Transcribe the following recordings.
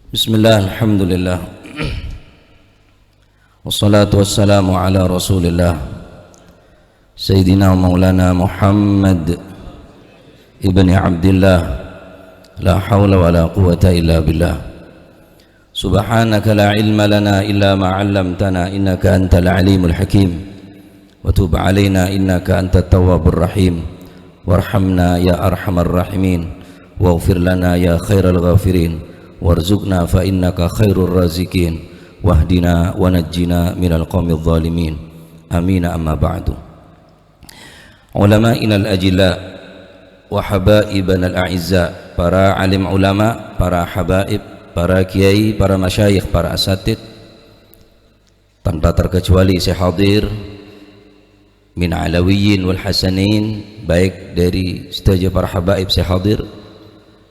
Bismillah, alhamdulillah, wassalatu wassalamu ala rasulillah Sayyidina wa maulana Muhammad ibni Abdillah. La hawla wa la quwata illa billah. Subhanaka la ilma lana illa ma 'allamtana innaka antal alimul hakim. Wa tub alaina innaka antat tawwabur rahim. Warhamna ya arhamar rahimin. Waghfir lana ya khairal ghafirin. Warzuqna fa innaka khairur razikin. Wahdina wa najjina minal qawmidh zalimin. Amin. Amma ba'du. Ulama'ina al-ajilla wa habaibana al-a'izza, para alim ulama, para habaib, para kiai, para masyayikh, para asatid, tanpa terkecuali saya hadir min alawiyin wal hasanin, baik dari stage para habaib saya hadir,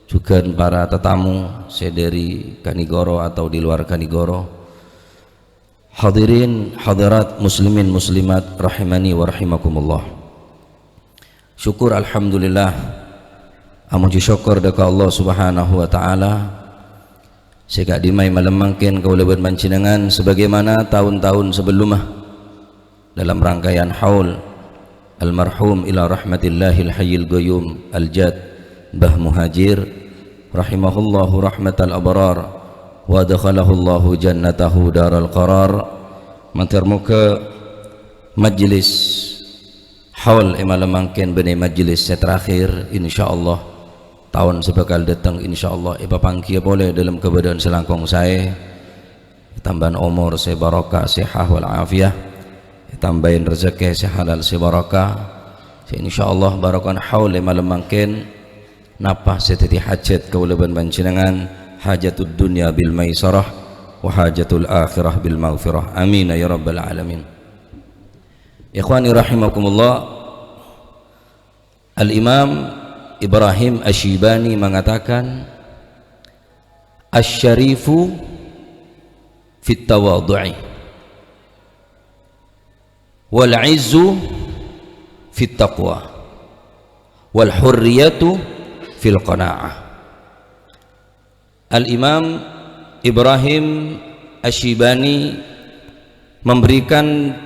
juga para tetamu saya dari Kanigoro atau di luar Kanigoro. Hadirin hadirat muslimin muslimat rahimani wa rahimakumullah. Syukur alhamdulillah, amuji syukur dekat Allah subhanahu wa ta'ala. Saya dimai malemangkin kaulaban mancinengan sebagaimana tahun-tahun sebelumnya dalam rangkaian haul almarhum ila rahmatillahil hayyil qayyum al-jad Mbah Muhajir rahimahullahu rahmatal abrar wa adkhalahullahu jannatahu daral qarar. Matur muka majlis haul malemangkin beni majlis terakhir insyaallah tahun sebakal datang insyaallah pangkia boleh dalam keadaan selangkong saya, tambahan umur saya barakah sehat wal afiyah, tambahin rezeki saya halal saya barakah, saya insyaallah barakan haul malemangkin napa setiti hajat kaulaban panjenengan, hajatud dunya bil maisarah wa hajatul akhirah bil maghfirah. Amin ya rabbal alamin. Ikhwani rahimakumullah, Al-Imam Ibrahim Ash-Shibani mengatakan asy-syarifu fit tawadhu'i wal 'izzu fit taqwa wal hurriyatu fil qana'ah. Al-Imam Ibrahim Ash-Shibani memberikan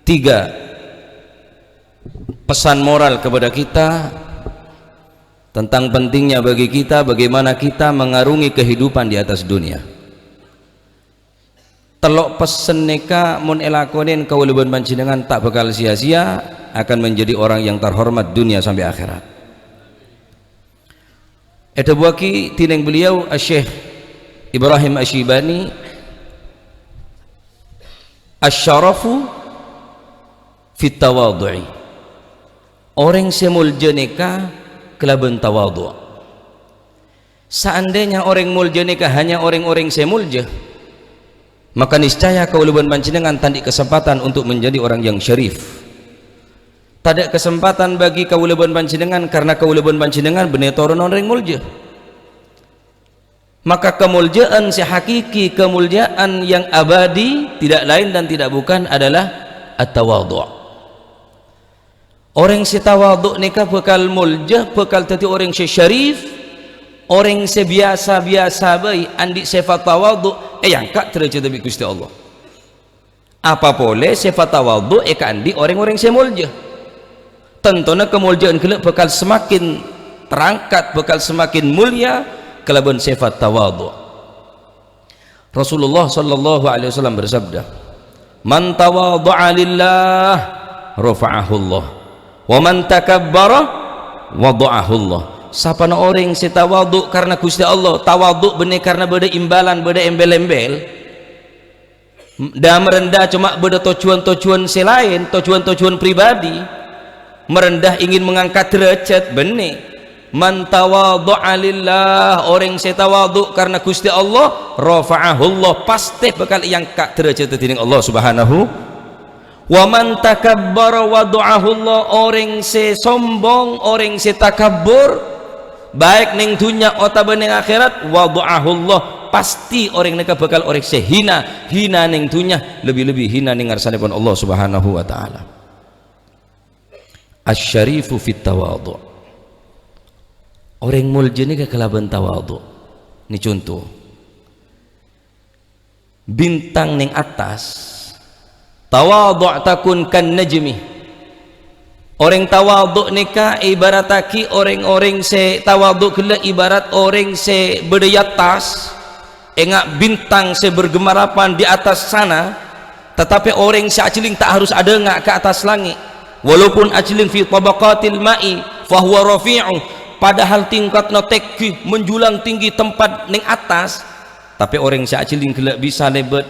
3 pesan moral kepada kita tentang pentingnya bagi kita bagaimana kita mengarungi kehidupan di atas dunia. Telok pesen neka mun elakonin kaulaban panjenengan tak bakal sia-sia, akan menjadi orang yang terhormat dunia sampai akhirat. Ada buaki tineng beliau Syekh Ibrahim Ash-Shibani, asy-syarafu fit tawadhu'i, orang semulja nikah kelaban tawadhu'. Seandainya orang mulja nikah hanya orang-orang semulja, maka niscaya kaulaban panjenengan tandi kesempatan untuk menjadi orang yang syarif. Tidak kesempatan bagi kaulaban panjenengan karena kaulaban panjenengan benar turun orang mulja. Maka kemuljaan sehakiki, kemuliaan yang abadi tidak lain dan tidak bukan adalah at-tawadhu'. Orang si tawadhu' nikah bekal mulja, bekal tadi orang si syarif, orang si biasa-biasa baik andi sifat tawadhu' yang kak derajat bi Gusti Allah. Apa boleh sifat tawadhu' andi orang-orang si mulja. Tentunya kemuliaan kelak bekal semakin terangkat, bekal semakin mulia kelaban sifat tawadhu'. Rasulullah sallallahu alaihi wasallam bersabda, "Man tawadhu'a lillah rafa'ahu Allah. Wa man takabbara wada'ahu Allah." Sapana orang si tawadhu karena Gusti Allah, tawadhu bener karena beda imbalan, beda embel-embel, dan merendah cuma beda tujuan-tujuan selain, tujuan-tujuan pribadi, merendah ingin mengangkat derajat bener. Man tawadhu'a lillah, orang si tawadhu karena Gusti Allah, rafa'ahu Allah, pasti bakal angkat derajat dening Allah subhanahu. Wa man takabbara wada'ahu Allah, orang se sombong, orang se takabbur baik ning dunya atau ning akhirat, wada'ahu Allah, pasti orang neka bakal orang se hina, hina ning dunya, lebih-lebih hina ning ngarsanipun Allah subhanahu wa ta'ala. Asy-syarifu fit tawadhu', orang mulja ni kekelaban tawadhu'. Ini contoh bintang ning atas, tawadhu' takun kan najmi. Orang tawadhu' nika ibarataki orang-orang se tawadhu' kela ibarat orang se berdaya atas, engak bintang se bergemarapan di atas sana, tetapi orang se aciling tak harus ada ngak ke atas langit, walaupun aciling fi tabaqatil ma'i fahuwa rafi'u, padahal tingkatna tekki menjulang tinggi tempat ning atas, tapi orang se aciling kela bisa lebet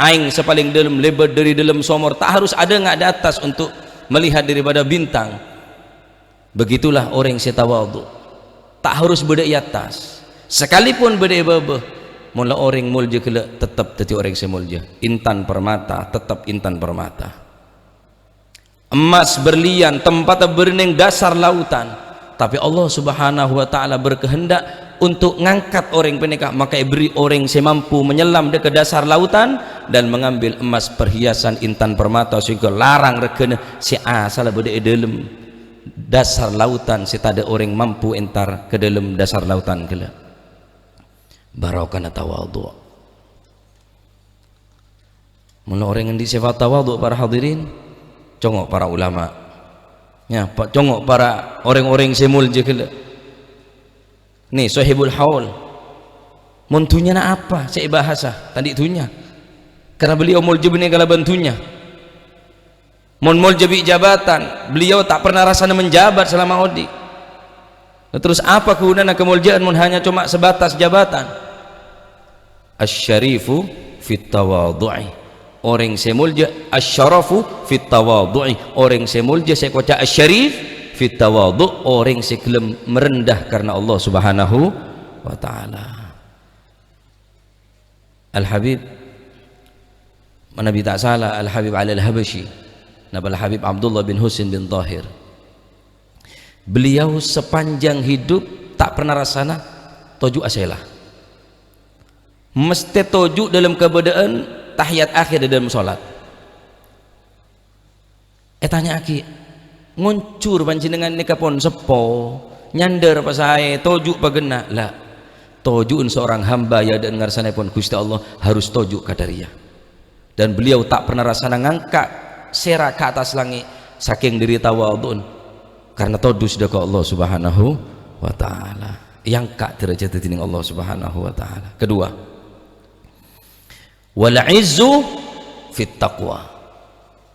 aing sepaling dalam lebet dari dalam somor, tak harus ada ngak di atas untuk melihat daripada bintang. Begitulah orang yang tawadhu, tak harus beda di atas, sekalipun beda bawah. Mula orang mulja kela tetap jadi orang semulja. Intan permata tetap intan permata. Emas berlian tempat berning dasar lautan, tapi Allah subhanahu wa ta'ala berkehendak untuk ngangkat orang penikah, maka beri orang semampu menyelam ke dasar lautan dan mengambil emas perhiasan intan permata, sehingga larang rekena si asal beda dalam dasar lautan, si tak ada orang mampu entar ke dalam dasar lautan kela. Barakana tawadhu. Mula orang yang disifat tawadhu para hadirin, congok para ulama ya, congok para orang-orang semul je kela. Ni sahibul haul muntunya na apa saya bahasa tadi tunya, karena beliau mulja bini kala bantunya mun mulja bi jabatan, beliau tak pernah rasanya menjabat selama odi. Terus apa kegunaan kemuljaan mun hanya cuma sebatas jabatan? Asyarifu fit tawadhu'i, orang semulja asyarafu fit tawadhu'i, orang semulja saya kata asyarif fit tawadhu', orang sekelem merendah karena Allah subhanahu wa ta'ala. Al-Habib Nabi tak salah, Al-Habib Al-Habashi, Nabi Al-Habib Abdullah bin Husin bin Tahir, beliau sepanjang hidup tak pernah rasana toju aselah, mesti toju dalam keberadaan tahiyat akhir dalam solat. Tanya aki nguncur panjenengan ni kapon sepo nyander apa saya toju pagena lah, tojuun seorang hamba ya dan ngarsane pun Gusti Allah harus toju kadariyah, dan beliau tak pernah rasana ngangkat sera ke atas langit saking diri tawadhu'un, karena todu sudah ke Allah subhanahu wa ta'ala, yang kak derajat tining Allah subhanahu wa ta'ala. Kedua, wal izzu fit taqwa,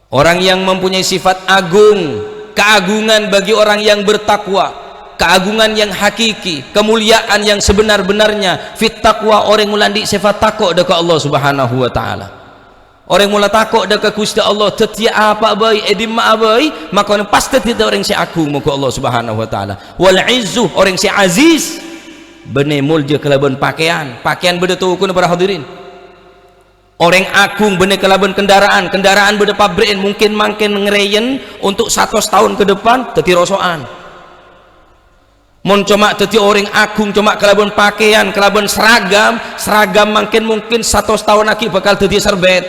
orang yang mempunyai sifat agung, keagungan bagi orang yang bertakwa, keagungan yang hakiki, kemuliaan yang sebenar-benarnya. Fit taqwa, orang mulandi sifat takut dekat Allah subhanahu wa ta'ala, orang mula takut dekat Gusti Allah, tetia apa baik edimma abai, maka orang pasti tidak orang si agung muka Allah subhanahu wa ta'ala. Wal izzu, orang si aziz, benih mulja kelaban pakaian beda tu kuna para hadirin. Orang agung benih kelaban kendaraan beda pabrikin, mungkin ngereyen untuk 100 tahun ke depan teti rosoan. Mon cuma teti orang agung cuma kelaban pakaian, kelaban seragam mungkin 100 tahun lagi bakal teti serbet.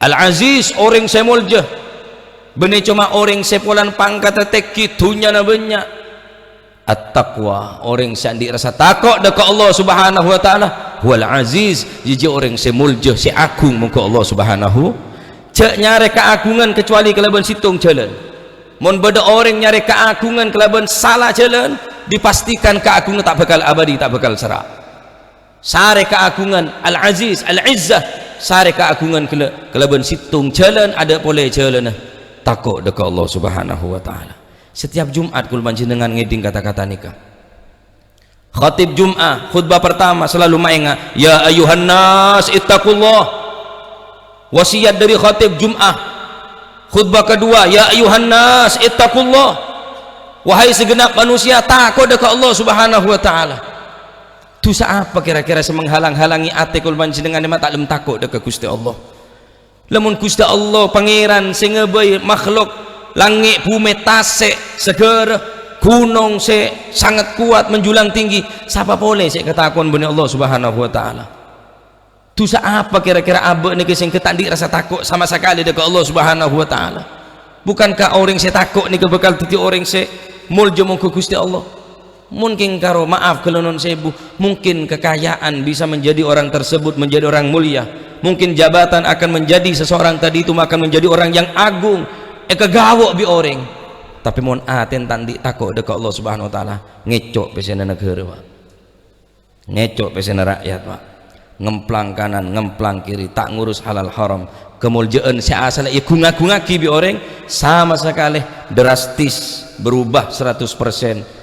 Al-Aziz, orang semulja benih cuma orang sepolan pangkat teki dunya na banyak. At-taqwa, orang sandi rasa takut dekat Allah subhanahu wa ta'ala. Wal aziz, jiji orang semulja si agung muka Allah subhanahu. Cek nyari keagungan kecuali kelaban situng jalan. Mon beda orang nyari keagungan kelaban salah jalan, dipastikan keagungan tak bakal abadi, tak bakal serak. Sare keagungan al-aziz, al-izzah, sare keagungan kelaban situng jalan, ada boleh jalan takut dekat Allah subhanahu wa ta'ala. Setiap Jumat kul panjenengan ngeding kata-kata nikah. Khatib Jum'ah khutbah pertama selalu mainga ya ayuhan nas ittaqullah. Wasiat dari khatib Jum'ah. Khutbah kedua ya ayuhan nas ittaqullah. Wahai segenap manusia takut dekat Allah subhanahu wa ta'ala. Dosa apa kira-kira semenghalang-halangi ati kul panjenengan ema tak lem takut dekat Gusti Allah. Lamun Gusti Allah pangeran sing ngebai makhluk langit bumi tasik segera gunung se sangat kuat menjulang tinggi, siapa boleh saya katakan benih Allah subhanahu wa ta'ala. Dosa apa kira-kira abek ni sing ketandik rasa takut sama sekali dekat Allah subhanahu wa ta'ala? Bukankah orang saya takut ni bakal titi orang saya mulja muka Gusti Allah? Mungkin karo maaf kalau non sebu, mungkin kekayaan bisa menjadi orang tersebut menjadi orang mulia, mungkin jabatan akan menjadi seseorang tadi itu akan menjadi orang yang agung, kegawok bi orang. Tapi mohon aten tandi takut dekat Allah Subhanahu Wa Taala, ngecok pesena negara pak, ngecok pesena rakyat pak, ngemplang kanan ngemplang kiri, tak ngurus halal haram, kemuljaan si asal ya gungaki bi orang sama sekali drastis berubah 100%.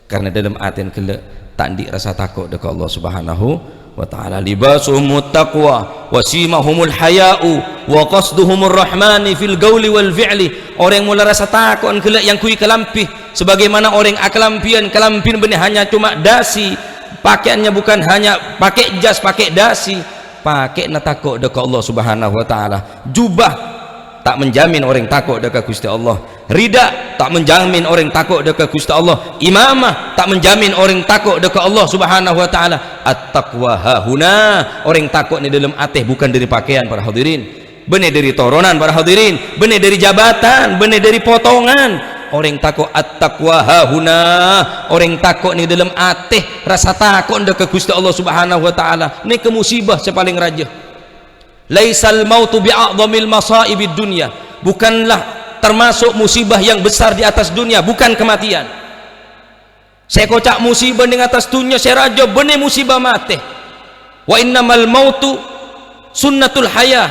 Karena dalam aten kele tandi rasa takut dekat Allah Subhanahu wa taala. Libasuhumut taqwa wa simahumul haya'u wa qasduhumur rahmani fil gauli wal fi'li. Orang mula rasa takut kele yang kui kelampi sebagaimana orang akalampian kelampin benih hanya cuma dasi, pakaiannya bukan hanya pakai jas pakai dasi, pakai na takut dekat Allah Subhanahu wa taala. Jubah tak menjamin orang takut dekat Gusti Allah, rida tak menjamin orang takut dekat Gusti Allah, imamah tak menjamin orang takut dekat Allah Subhanahu wa taala. At-taqwa hahuna, orang takut ni dalam hati bukan dari pakaian para hadirin, benih dari toronan para hadirin, benih dari jabatan, benih dari potongan. Orang takut at-taqwa hahuna, orang takut ni dalam hati rasa takut dekat Gusti Allah Subhanahu wa taala. Ni ke musibah sepaling raja. Laisal mautu bi'a'dhamil masaibid dunya, bukanlah termasuk musibah yang besar di atas dunia bukan kematian. Saya kocak musibah di atas dunia saya raja benih musibah mati. Wa innamal mautu sunnatul hayah,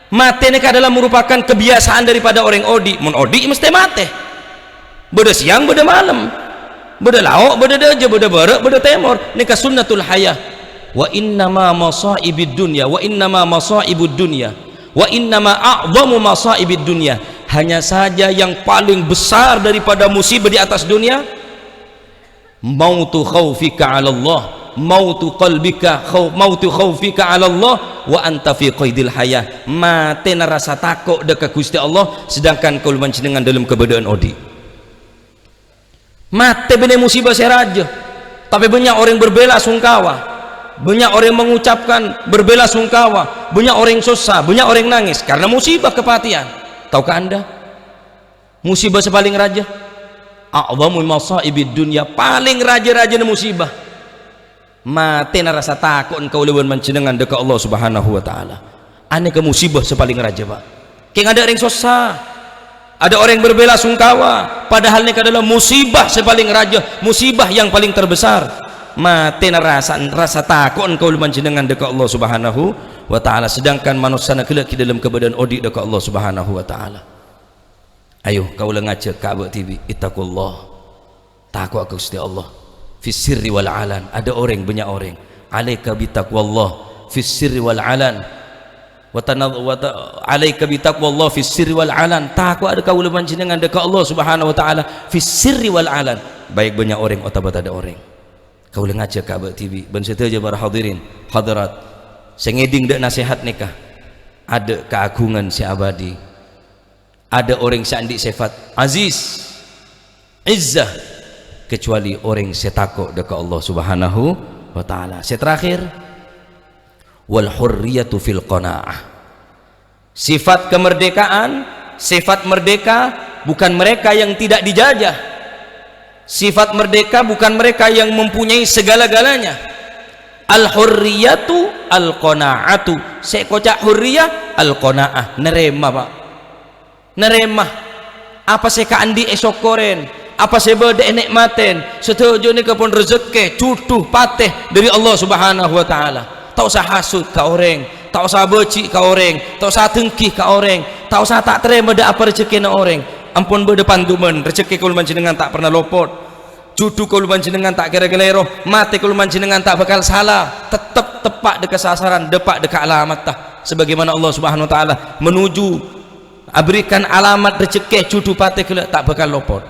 mati ini adalah merupakan kebiasaan daripada orang odi. Mun odi mesti mati, beda siang beda malam, beda lauk beda deje beda barat beda timur. Ini sunnatul hayah. Wa innama masaibid dunya wa innama masaibud dunya wa innama a'dhamu masaibid dunya, hanya saja yang paling besar daripada musibah di atas dunia mautu khaufika 'ala Allah, mautu qalbika mautu khaufika 'ala Allah wa anta fi qaidil hayah, mate rasa takut dekat Gusti Allah sedangkan kau dengan dalam kebedaan odi. Mate benih musibah seraja, tapi banyak orang berbela sungkawa, banyak orang mengucapkan berbela sungkawa, banyak orang susah, banyak orang nangis karena musibah kepatian. Tahukah anda musibah sepaling raja? A'dhamul masaibid dunya, paling raja-raja musibah mati na rasa takut engkau lewan mencenengan dekat Allah Subhanahu wa taala. Ane ke musibah sepaling raja pak. Keng ada orang susah, ada orang berbela sungkawa, padahal ini adalah musibah sepaling raja, musibah yang paling terbesar. Mati rasa takut engkau menjenengan dekat Allah Subhanahu wa taala, sedangkan manusia nak kelak dalam keadaan odi dekat Allah Subhanahu wa taala. Ayo kau ngaca Ka'bah TV, ittaqullah, takut ke Gusti Allah fis sirri wal alan. Ada orang banyak orang alaika bitaqwallah fis sirri wal alan wa alaika bitaqwallah fis sirri wal alan. Takut ada kau menjenengan dekat Allah Subhanahu wa taala fis sirri wal alan. Baik banyak orang otabat ada orang kau ngaca Ka'bah TV ben seteja para hadirin hadirat sengeding dak nasihat nikah. Ada keagungan si abadi, ada orang sandi sifat aziz izzah, kecuali orang setakut dekat Allah Subhanahu wa taala. Terakhir wal hurriyatu fil qanaah, sifat kemerdekaan, sifat merdeka bukan mereka yang tidak dijajah. Sifat merdeka bukan mereka yang mempunyai segala-galanya. Al-hurriyatu al-qanaatu, saya kocak hurriyah al-qanaah, nerema pak, nerema apa saya ka andi esok koren, apa saya berde nikmaten setuju ni kepon rezeki cutuh pateh dari Allah Subhanahu wa taala. Tak usah hasud ka orang, tak usah beci ka orang, tak usah tengkih ka orang, tak usah tak terima dak apa rezeki na orang. Ampun berdepan dumen rezeki kul manjenengan tak pernah lopot, cucu kul manjenengan tak kira-kira, mati kul manjenengan tak bakal salah, tetap tepat dekat sasaran, depak dekat alamat tah. Sebagaimana Allah Subhanahu wa taala menuju berikan alamat rezeki cucu patih tak bakal lopot.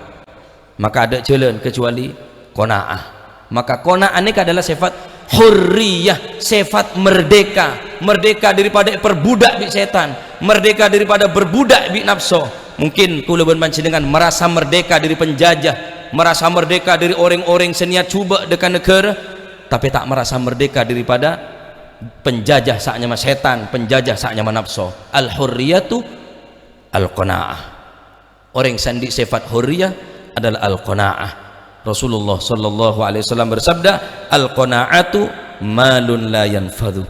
Maka ada jalan kecuali qanaah. Maka qanaah ini adalah sifat hurriyah, sifat merdeka, merdeka daripada perbudak bi setan, merdeka daripada berbudak bi nafsu. Mungkin kulaban dengan merasa merdeka dari penjajah, merasa merdeka dari orang-orang seniat cuba dekat negara, tapi tak merasa merdeka daripada penjajah saknya mas setan, penjajah saknya nafsu. Al hurriyatu al qanaah. Orang sandi sifat hurriyah adalah al qanaah, Rasulullah sallallahu alaihi wasallam bersabda, al-qanaatu malun la yanfadu.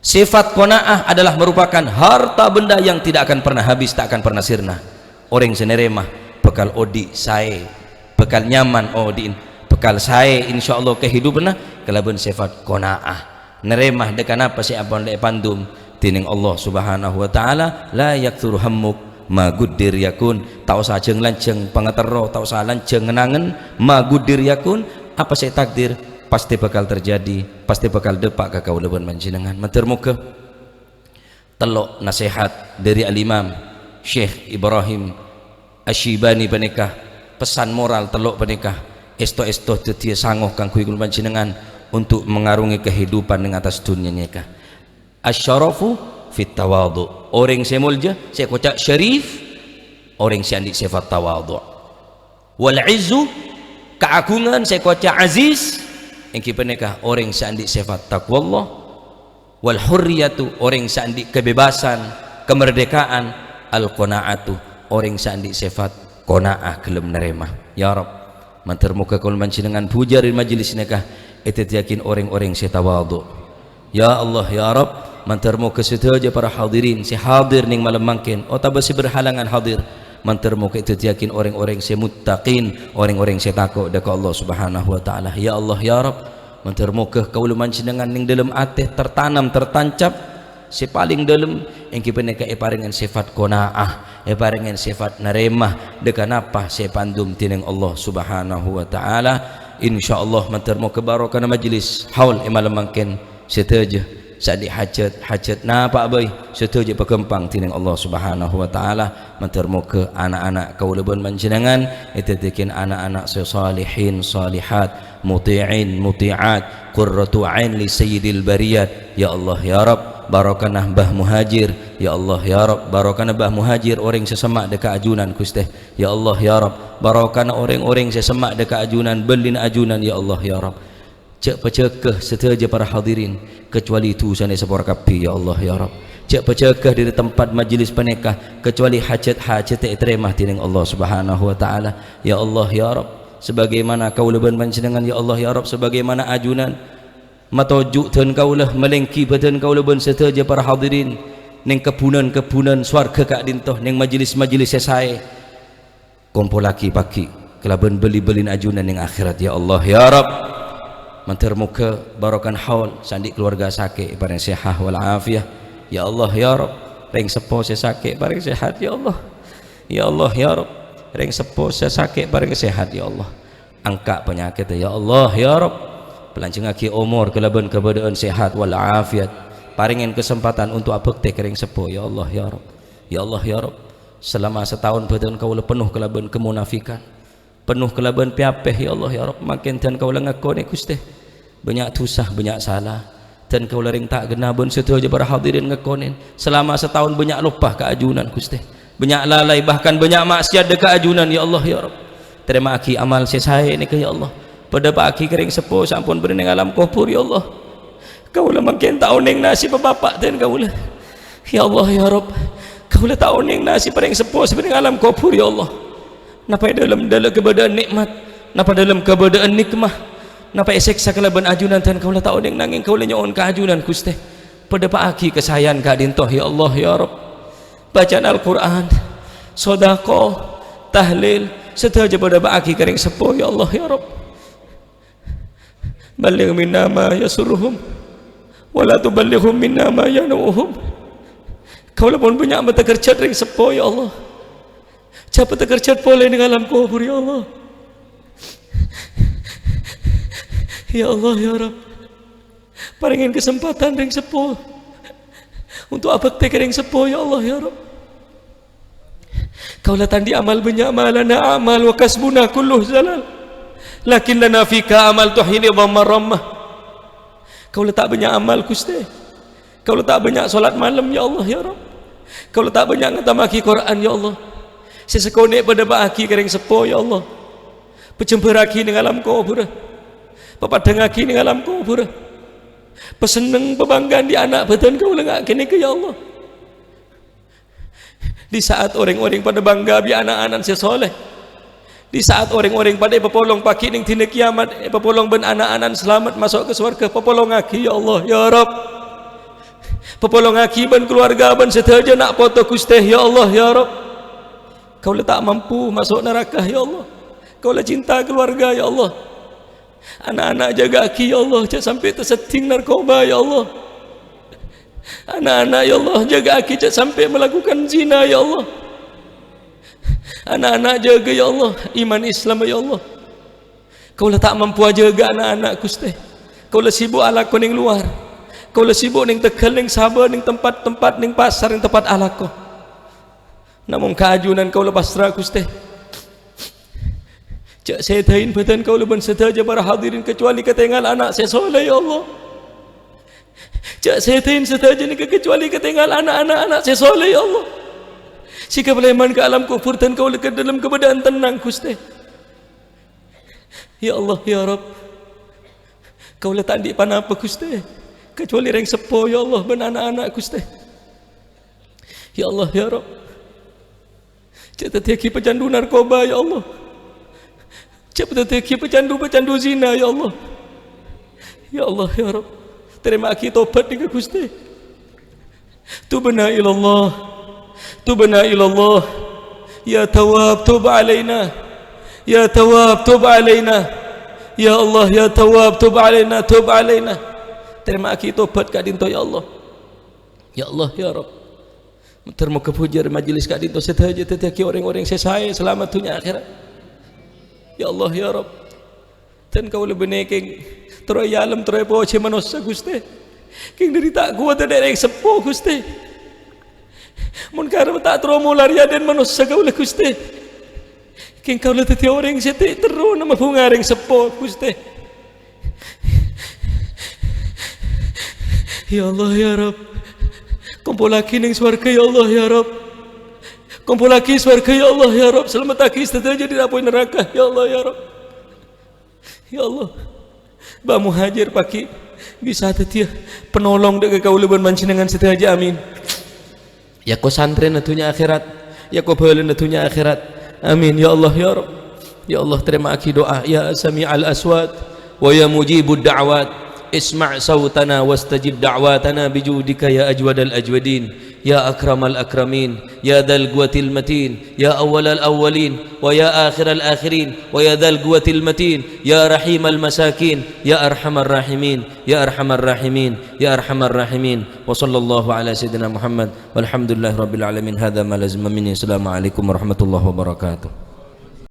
Sifat qanaah adalah merupakan harta benda yang tidak akan pernah habis, tak akan pernah sirna. Orang seneremah bekal odi sae, bekal nyaman odin, bekal sae insyaallah kehidupanna kalaban sifat qanaah. Neremah dekan apa si apon le pandum tining Allah Subhanahu wa taala, la yaktsuru hammuk ma guddir yakun. Tak usah jeung lanceng pangatero, tak usah lanceng ngenangen, ma guddir yakun, apa saya takdir pasti bakal terjadi, pasti bakal depak ka kaulaban panjenengan. Matur muga telok nasihat dari al-Imam Syekh Ibrahim Asyibani penikah, pesan moral telok penikah, esto tetia sangoh kang kuwi panjenengan untuk mengarungi kehidupan dengan atas dunia nikah. Asyarafu fit tawadhu, orang semulja saya kocak syarif, orang siandik sifat tawadhu. Wal izzu, keagungan saya kocak aziz, yang kipenikah orang siandik sifat taqwallah. Wal hurriyatu, orang siandik kebebasan, kemerdekaan. Al qanaatu, orang siandik sifat qanaah, gelem nerima. Ya Rabb, mantar muka kul panjenengan puja di majelis nikah itu yakin orang-orang saya tawadhu. Ya Allah ya Rabb, mantar muka sedaya para hadirin si hadir ning malam mangkin atau besi berhalangan hadir, mantar muka itu yakin orang-orang saya muttaqin, orang-orang saya takut dekat Allah Subhanahu wa taala. Ya Allah ya Rabb, mantar muka kaula panjenengan ning dalam ati tertanam tertancap si paling dalam yang kita neka paringan sifat qanaah, paringan sifat naremah dekan apa saya pandum tining Allah Subhanahu wa taala. Insyaallah mantar mau kebarokah majlis haul malam mangkin seteja sadi hajat na pak boy seteja pakempang tining Allah Subhanahu wa taala. Mantar mau ke anak-anak kaulaban panjenengan itu dikin anak-anak salihin salihat muti'in muti'at qurratu ain li sayyidil bariyat. Ya Allah ya Rabb, barokanah Mbah Muhajir. Ya Allah ya Rabb, barokanah Mbah Muhajir orang sesemak dekat ajunan Gusti. Ya Allah ya Rabb, barokanah orang-orang sesemak dekat ajunan belin ajunan. Ya Allah ya Rabb, cek pecekeh seteja para hadirin kecuali itu sana sepor kapi. Ya Allah ya Rabb, cek pecekeh dari tempat majlis penikah kecuali hajat-hajat teremah tining Allah Subhanahu wa taala. Ya Allah ya Rabb, sebagaimana kaulaban panjenengan ya Allah ya Rabb, sebagaimana ajunan matojuk dan kaulah melengki badan kaulah ben seteja para hadirin ning kebunan-kebunan swarga kak dintoh ning majelis-majelis saya kumpul laki pagi kelaban beli-belin ajunan ning akhirat. Ya Allah ya Rabb, mantar muka barokan haul sandi keluarga sakit bareng sehat wal afiyah. Ya Allah ya Rabb, reng sepo saya sakit bareng sehat. Ya Allah ya Allah ya Rabb, reng sepo saya sakit bareng sehat. Ya Allah, angkat penyakit. Ya Allah ya Rabb, pelanjengaki umur kelaban kebadan sehat wal afiat, paringin kesempatan untuk abekte kering sepo. Ya Allah ya Rabb, ya Allah ya Rabb, selama setahun badan kau penuh kelaban kemunafikan, penuh kelaban piapeh. Ya Allah ya Rabb, makin dan kau ngakone Gusti banyak tusah banyak salah dan kau ring tak genabun setuju para hadirin ngakonin selama setahun banyak lupa keajunan Gusti, banyak lalai bahkan banyak maksiat dekat ajunan. Ya Allah ya Rabb, terima kasih amal saya ini ke ya Allah pada pagi kering sepuh sampun berenang alam kubur. Ya Allah, kaulah makin tahun yang nasi bapak dan kaulah. Ya Allah ya Rabb, kaulah tahun yang nasi paling sepuh sebenarnya alam kubur. Ya Allah, napa dalam keberadaan nikmat, napa dalam keberadaan nikmah, napa seksa kelaban ajunan dan kaulah tahun yang nanging kaulah nyon ke ajunan Gusti pada pagi kesayan ka dintoh. Ya Allah ya Rabb, bacaan Al-Quran, sedekah, tahlil seteja pada pagi kering sepuh. Ya Allah ya Rabb, baligh minna ma yasurruhum wa la tuballighum minna ma yanuhum. Kaulah pun banyak mata kerja ring sepo. Ya Allah, siapa terkerja boleh ning alam kubur. Ya Allah ya Allah ya Rabb, paringin kesempatan ring sepo untuk abekte ring sepo. Ya Allah ya Rabb, kaulah tandi amal banyak malana amal wa kasbuna kulluh zalal lakin lana fika amal tuhini dhamma ramah. Kaulah tak banyak amal Gusti, kaulah tak banyak solat malam. Ya Allah ya Rabb, kaulah tak banyak ngatamaki Quran. Ya Allah, sesekone pada baki kering sepo. Ya Allah, pecemberaki ning alam kubur, pepadangaki ning alam kubur, peseneng pebanggaan di anak badan kaulah ngak kene ke. Ya Allah, di saat orang-orang pada bangga bi anak-anak sesoleh, Di saat orang-orang pada pepolong pagi ning dina kiamat, pepolong ben anak-anak selamat masuk ke surga, pepolong aki ya Allah ya Rabb. Pepolong aki ben keluarga ben sedaja nak foto Gusti ya Allah ya Rabb. Kau tak mampu masuk neraka ya Allah. Kau cinta keluarga ya Allah. Anak-anak jaga aki ya Allah, jangan sampai tersetting narkoba ya Allah. Anak-anak ya Allah jaga aki, jangan sampai melakukan zina ya Allah. Anak-anak jaga ya Allah iman Islam ya Allah. Kau tak mampu jaga anak-anak Gusti. Kau sibuk alak ning luar. Kau sibuk ning Tegal ning Sabah ning tempat-tempat ning pasar ning tempat alak kau. Namun keajunan kau lepas serah Gusti. Cak sedain badan kau leban sedaja para hadirin kecuali ketinggal anak saya soleh ya Allah. Cak sedain sedaja ni kecuali ketinggal anak-anak saya soleh ya Allah. Jika beriman ke alam kufur dan kau ke dalam keadaan tenang Gusti. Ya Allah ya Rabb. Kau letak di pan apa Gusti? Kecuali reng sepo ya Allah ben anak-anak Gusti. Ya Allah ya Rabb. Cak tetiaki pecandu narkoba ya Allah. Cak tetiaki pecandu zina ya Allah. Ya Allah ya Rabb. Terima kasih tobat dengan Gusti. Tubna ilallah. Tubna ilallah. Ya Tawwab tub alaina. Ya Tawwab tub alaina. Ya Allah ya Tawwab tub alaina, tub alaina. Terima kasih tobat Kak Dinto ya Allah. Ya Allah ya Rabb. Terima kepujar majlis Kak Dinto sedaja tetiaki orang-orang saya selamat dunia akhirat. Ya Allah ya Rabb. Dan kau lebih neking teroy alam teroy poce manusia Gusti. King dari tak kuat ada yang sepuh Gusti. Mun karena tak teromular ya dan manusia kau le Gusti. King kau le teti orang seti terus nama bunga yang sepuh Gusti. Ya Allah ya Rabb. Kumpul lagi ning swarga ya Allah ya Rabb. Kumpul lagi swarga ya Allah ya Rabb. Selamat lagi sedaja di rapoi neraka ya Allah ya Rabb. Ya Allah. Ba muhajir pagi bisa tetia penolong dekat kau leban mancinengan sedaja amin. Ya kau santren natunya akhirat, ya kau balen natunya akhirat. Amin ya Allah ya Rabb. Ya Allah terima kasih doa ya sami'al aswat wa ya mujibud da'wat. Isma' sawtana wastajib da'watana bijudika ya ajwadal ajwadin ya akramal akramin ya dzal quwwatil matin ya awwalal awwalin wa ya akhiral akhirin wa ya dzal quwwatil matin ya rahimal masakin ya arhamar rahimin ya arhamar rahimin ya arhamar rahimin. Wa sallallahu ala sayyidina Muhammad walhamdulillahi rabbil alamin. Hadza ma lazima minni. Assalamualaikum warahmatullahi wabarakatuh.